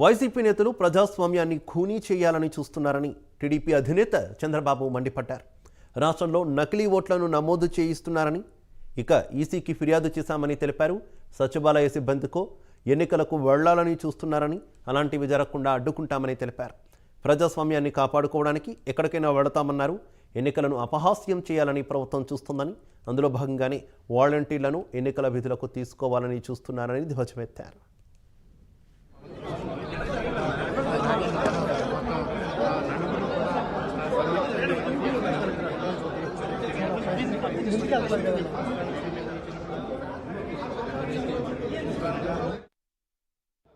YCP నేతలు ప్రజాస్వామ్యాన్ని ఖూనీ చేయాలని చూస్తున్నారని టీడీపీ అధినేత చంద్రబాబు మండిపడ్డారు. రాష్ట్రంలో నకిలీ ఓట్లను నమోదు చేయిస్తున్నారని, ఇక ఈసీకి ఫిర్యాదు చేశామని తెలిపారు. సచివాలయ సిబ్బందికో ఎన్నికలకు వెళ్లాలని చూస్తున్నారని, అలాంటివి జరగకుండా అడ్డుకుంటామని తెలిపారు. ప్రజాస్వామ్యాన్ని కాపాడుకోవడానికి ఎక్కడికైనా వెళతామన్నారు. ఎన్నికలను అపహాస్యం చేయాలని ప్రభుత్వం చూస్తుందని, అందులో భాగంగానే వాలంటీర్లను ఎన్నికల విధులకు తీసుకోవాలని చూస్తున్నారని ధ్వజమెత్తారు.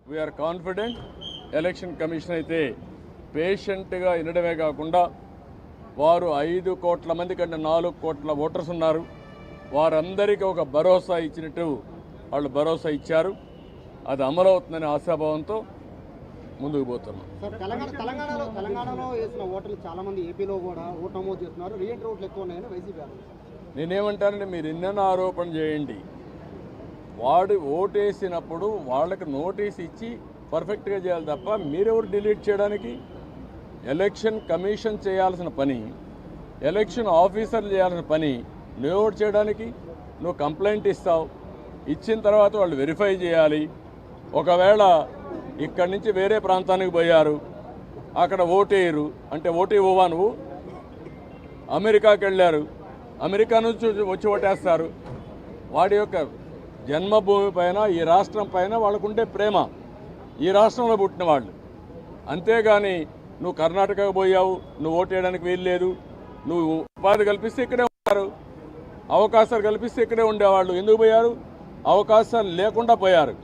We are confident election commission అయితే పేషెంట్గా వినడమే కాకుండా వారు 5 కోట్ల మంది కంటే 4 కోట్ల ఓటర్స్ ఉన్నారు. వారందరికీ ఒక భరోసా ఇచ్చినట్టు వాళ్ళు భరోసా ఇచ్చారు. అది అమలవుతుందనే ఆశాభావంతో ముందుకు పోతున్నాం. తెలంగాణలో వేసిన ఓటర్లు చాలా మంది ఏపీలో కూడా ఓటు నమోదు చేస్తున్నారు. రీఎంట్రీ ఓట్లు ఎక్కువ ఉన్నాయని వైసీపీ. నేనేమంటానంటే, మీరు ఎన్నెన్నో ఆరోపణ చేయండి, వాడు ఓటేసినప్పుడు వాళ్ళకి నోటీస్ ఇచ్చి పర్ఫెక్ట్గా చేయాలి తప్ప మీరెవరు డిలీట్ చేయడానికి? ఎలక్షన్ కమిషన్ చేయాల్సిన పని, ఎలక్షన్ ఆఫీసర్లు చేయాల్సిన పని నువ్వు ఓటు చేయడానికి. నువ్వు కంప్లైంట్ ఇస్తావు, ఇచ్చిన తర్వాత వాళ్ళు వెరిఫై చేయాలి. ఒకవేళ ఇక్కడి నుంచి వేరే ప్రాంతానికి పోయారు, అక్కడ ఓటేయరు అంటే ఓటు ఇవ్వవా నువ్వు? అమెరికాకి వెళ్ళారు, అమెరికా నుంచి వచ్చి ఓటేస్తారు. వాడి యొక్క జన్మభూమి పైన, ఈ రాష్ట్రం పైన వాళ్ళకుండే ప్రేమ, ఈ రాష్ట్రంలో పుట్టిన వాళ్ళు. అంతేగాని నువ్వు కర్ణాటకకు పోయావు, నువ్వు ఓటేయడానికి వీల్లేదు, నువ్వు ఉపాధి కల్పిస్తే ఇక్కడే ఉన్నారు, అవకాశాలు కల్పిస్తే ఇక్కడే ఉండేవాళ్ళు. ఎందుకు పోయారు? అవకాశాలు లేకుండా పోయారు.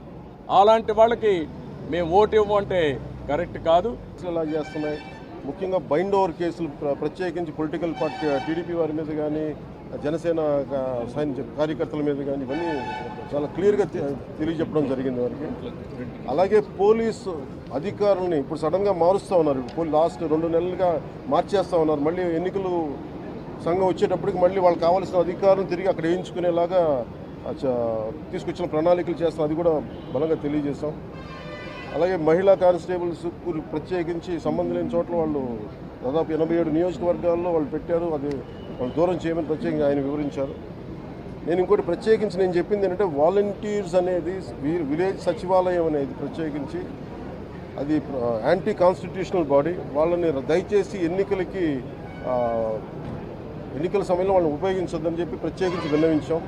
అలాంటి వాళ్ళకి మేము ఓటు ఇవ్వమంటే కరెక్ట్ కాదు. ఇలా చేస్తున్నాయి. ముఖ్యంగా బైండ్ ఓవర్ కేసులు, ప్రత్యేకించి పొలిటికల్ పార్టీ టీడీపీ వారి మీద కానీ, జనసేన కార్యకర్తల మీద కానీ ఇవన్నీ చాలా క్లియర్గా తెలియజెప్పడం జరిగింది వారికి. అలాగే పోలీసు అధికారులని ఇప్పుడు సడన్గా మారుస్తూ ఉన్నారు. లాస్ట్ 2 నెలలుగా మార్చేస్తూ ఉన్నారు. మళ్ళీ ఎన్నికలు సంఘం వచ్చేటప్పటికి మళ్ళీ వాళ్ళకి కావాల్సిన అధికారులను తిరిగి అక్కడ వేయించుకునేలాగా తీసుకొచ్చిన ప్రణాళికలు చేస్తాం. అది కూడా బలంగా తెలియజేస్తాం. అలాగే మహిళా కానిస్టేబుల్స్ ప్రత్యేకించి సంబంధం లేని చోట్ల వాళ్ళు దాదాపు 87 నియోజకవర్గాల్లో వాళ్ళు పెట్టారు. అది వాళ్ళు దూరం చేయమని ప్రత్యేకంగా ఆయన వివరించారు. నేను ఇంకోటి ప్రత్యేకించి నేను చెప్పింది ఏంటంటే, వాలంటీర్స్ అనేది విలేజ్ సచివాలయం అనేది ప్రత్యేకించి అది యాంటీ కాన్స్టిట్యూషనల్ బాడీ. వాళ్ళని దయచేసి ఎన్నికల సమయంలో వాళ్ళని ఉపయోగించొద్దని చెప్పి ప్రత్యేకించి విన్నవించాం.